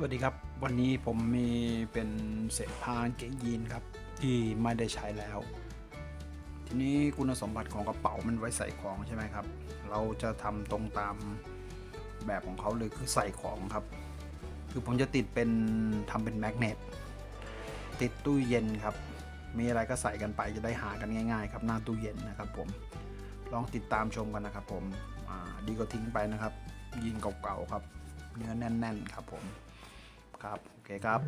วัสดีครับวันนี้ผมมีเป็นเศษผ้ากางเกงยีนครับที่ไม่ได้ใช้แล้วทีนี้คุณสมบัติของกระเป๋ามันไว้ใส่ของใช่ไหมครับเราจะทำตรงตามแบบของเขาเลยคือใส่ของครับคือผมจะติดเป็นทำเป็นแมกเนตติดตู้เย็นครับมีอะไรก็ใส่กันไปจะได้หากันง่ายๆครับหน้าตู้เย็นนะครับผมลองติดตามชมกันนะครับผมดีก็ทิ้งไปนะครับยีนเก่าๆครับเนื้อแน่นๆครับผมครับโอเคครับ